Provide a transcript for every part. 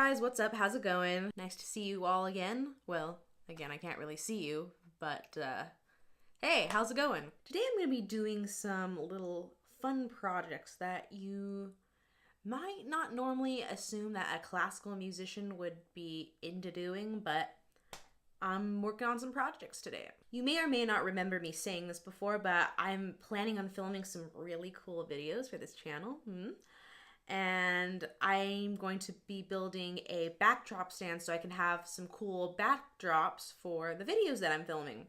guys, what's up? How's it going? Nice to see you all again. Well, again, I can't really see you, but hey, how's it going? Today I'm going to be doing some little fun projects that you might not normally assume that a classical musician would be into doing, but I'm working on some projects today. You may or may not remember me saying this before, but I'm planning on filming some really cool videos for this channel. And I'm going to be building a backdrop stand so I can have some cool backdrops for the videos that I'm filming.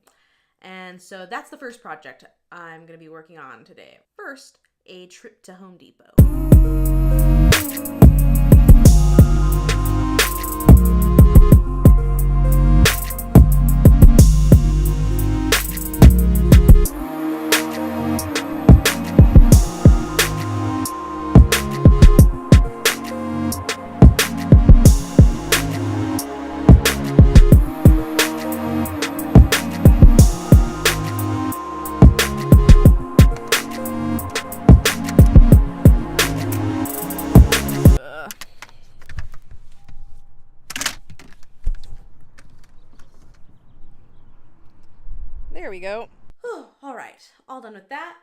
And so that's the first project I'm going to be working on today. First, a trip to Home Depot. There we go. All right, all done with that.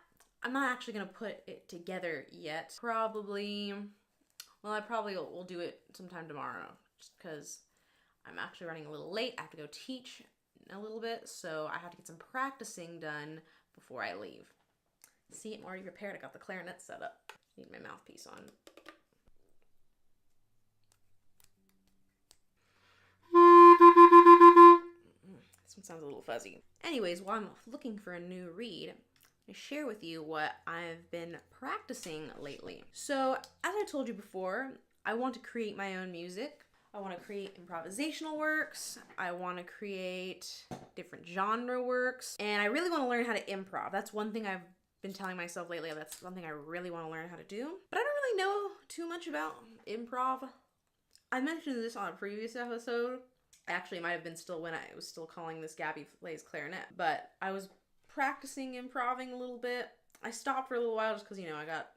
I'm not actually gonna put it together yet. I probably will do it sometime tomorrow, just because I'm actually running a little late. I have to go teach in a little bit, so I have to get some practicing done before I leave. See, I'm already prepared. I got the clarinet set up. Need my mouthpiece on. This one sounds a little fuzzy. Anyways, while I'm looking for a new reed, I share with you what I've been practicing lately. So, as I told you before, I want to create my own music. I want to create improvisational works. I want to create different genre works. And I really want to learn how to improv. That's one thing I've been telling myself lately. That's something I really want to learn how to do. But I don't really know too much about improv. I mentioned this on a previous episode. Actually, it might have been still when I was still calling this Gaby Plays Clarinet. But I was practicing improving a little bit. I stopped for a little while just because, I got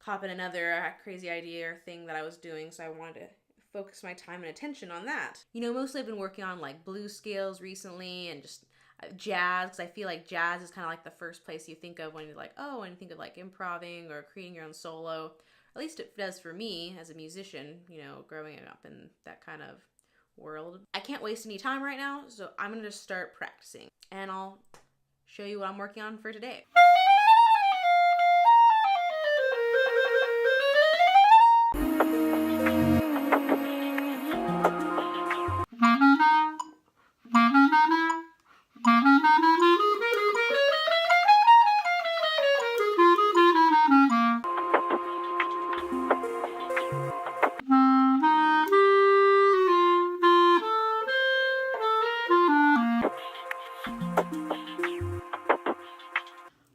caught up in another crazy idea or thing that I was doing. So I wanted to focus my time and attention on that. Mostly I've been working on like blues scales recently and just jazz, because I feel like jazz is kind of like the first place you think of when you're like, when you think of like improving or creating your own solo. At least it does for me as a musician, growing up in that kind of world. I can't waste any time right now, so I'm gonna just start practicing and I'll show you what I'm working on for today.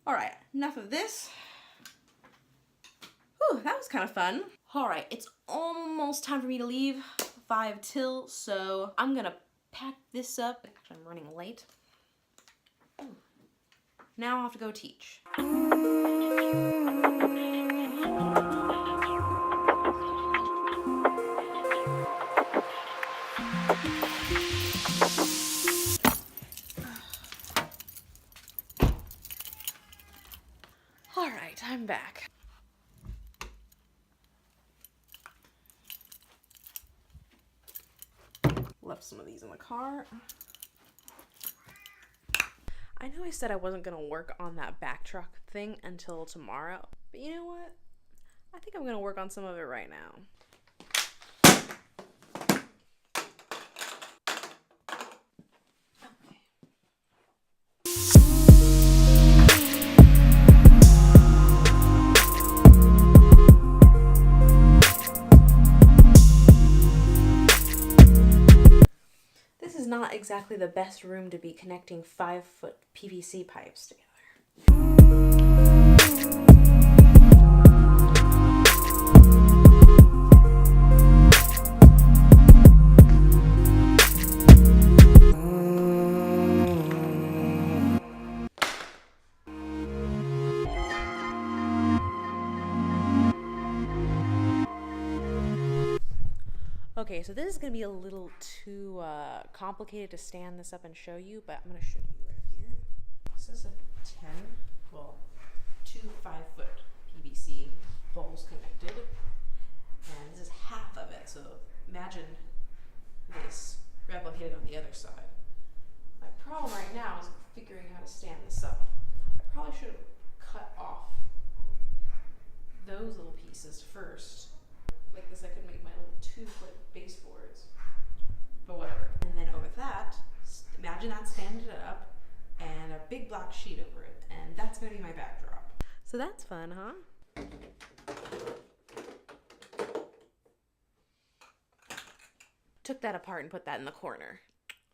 Alright, enough of this. Whew, that was kind of fun. Alright, it's almost time for me to leave, 5 till, so I'm gonna pack this up. Actually, I'm running late. Now I'll have to go teach. Alright, I'm back. Left some of these in the car. I know I said I wasn't going to work on that backdrop thing until tomorrow, but you know what? I think I'm going to work on some of it right now. Not exactly the best room to be connecting 5-foot PVC pipes together. Okay, Okay, so this is going to be a little too complicated to stand this up and show you, but I'm going to show you right here. This is a 2 5-foot PVC poles connected, and this is half of it, so imagine this replicated on the other side. My problem right now is figuring how to stand this up. I probably should have cut off those little pieces first. Like this, I could make my little 2-foot baseboards, but whatever. And then over that, imagine that standing it up and a big black sheet over it, and that's gonna be my backdrop. So that's fun, huh? Took that apart and put that in the corner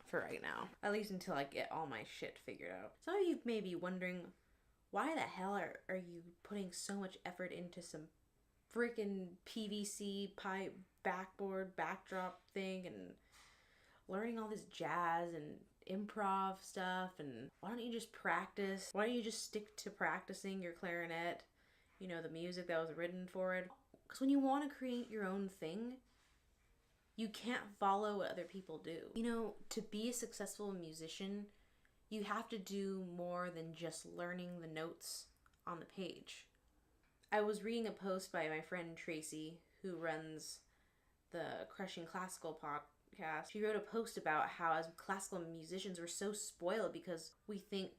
for right now, at least until I get all my shit figured out. Some of you may be wondering, why the hell are you putting so much effort into some freaking PVC pipe backboard backdrop thing and learning all this jazz and improv stuff, and why don't you just practice? Why don't you just stick to practicing your clarinet, you know, the music that was written for it? Because when you want to create your own thing, you can't follow what other people do. You know, to be a successful musician, you have to do more than just learning the notes on the page. I was reading a post by my friend Tracy, who runs the Crushing Classical podcast. She wrote a post about how as classical musicians we're so spoiled because we think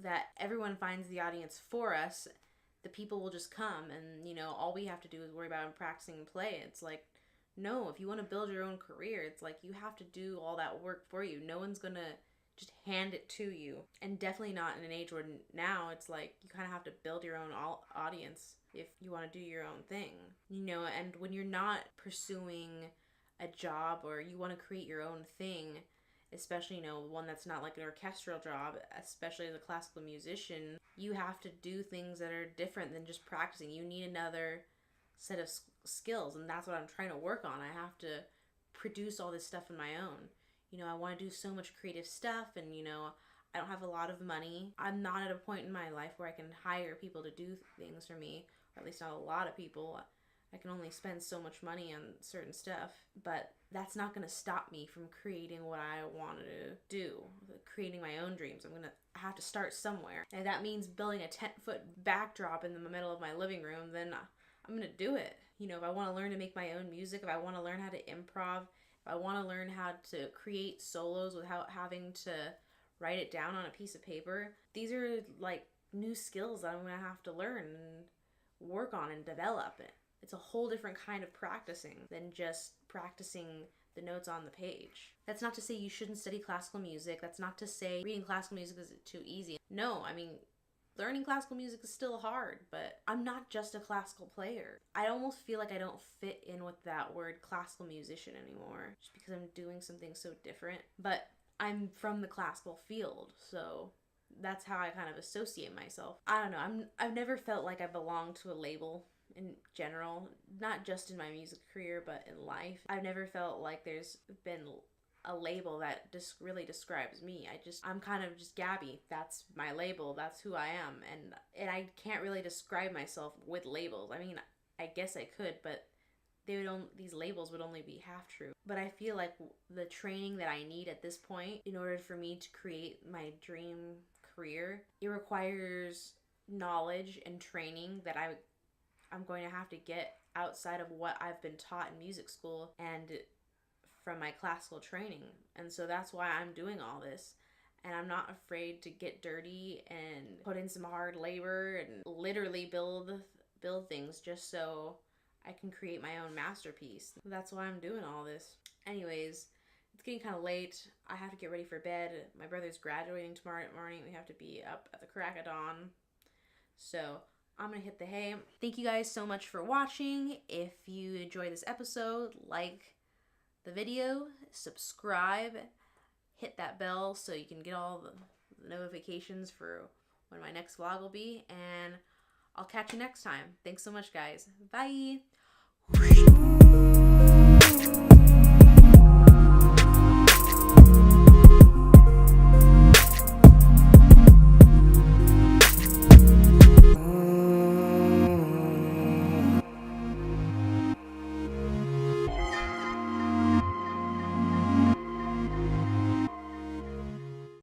that everyone finds the audience for us. The people will just come and, you know, all we have to do is worry about practicing and play. It's like, no, if you want to build your own career, it's like you have to do all that work for you. No one's gonna just hand it to you. And definitely not in an age where now it's like you kind of have to build your own audience if you want to do your own thing, you know. And when you're not pursuing a job or you want to create your own thing, especially, you know, one that's not like an orchestral job, especially as a classical musician, you have to do things that are different than just practicing. You need another set of skills, and that's what I'm trying to work on. I have to produce all this stuff on my own. You know, I want to do so much creative stuff, and, you know, I don't have a lot of money. I'm not at a point in my life where I can hire people to do things for me, or at least not a lot of people. I can only spend so much money on certain stuff, but that's not going to stop me from creating what I want to do, creating my own dreams. I have to start somewhere. And if that means building a 10-foot backdrop in the middle of my living room, then I'm going to do it. You know, if I want to learn to make my own music, if I want to learn how to improv, if I want to learn how to create solos without having to write it down on a piece of paper, these are like new skills that I'm going to have to learn and work on and develop it. It's a whole different kind of practicing than just practicing the notes on the page. That's not to say you shouldn't study classical music. That's not to say reading classical music is too easy. No, I mean, learning classical music is still hard, but I'm not just a classical player. I almost feel like I don't fit in with that word classical musician anymore, just because I'm doing something so different. But I'm from the classical field, so that's how I kind of associate myself. I don't know, I've never felt like I belong to a label in general, not just in my music career, but in life. I've never felt like there's been a label that just really describes me. I'm kind of just Gaby. That's my label. That's who I am. And I can't really describe myself with labels. I mean, I guess I could, but these labels would only be half true. But I feel like the training that I need at this point in order for me to create my dream career, it requires knowledge and training that I'm going to have to get outside of what I've been taught in music school and from my classical training. And so that's why I'm doing all this. And I'm not afraid to get dirty and put in some hard labor and literally build things just so I can create my own masterpiece. That's why I'm doing all this. Anyways, it's getting kind of late. I have to get ready for bed. My brother's graduating tomorrow morning. We have to be up at the crack of dawn. So I'm gonna hit the hay. Thank you guys so much for watching. If you enjoyed this episode, like the video, subscribe, hit that bell so you can get all the notifications for when my next vlog will be, and I'll catch you next time. Thanks so much, guys. Bye.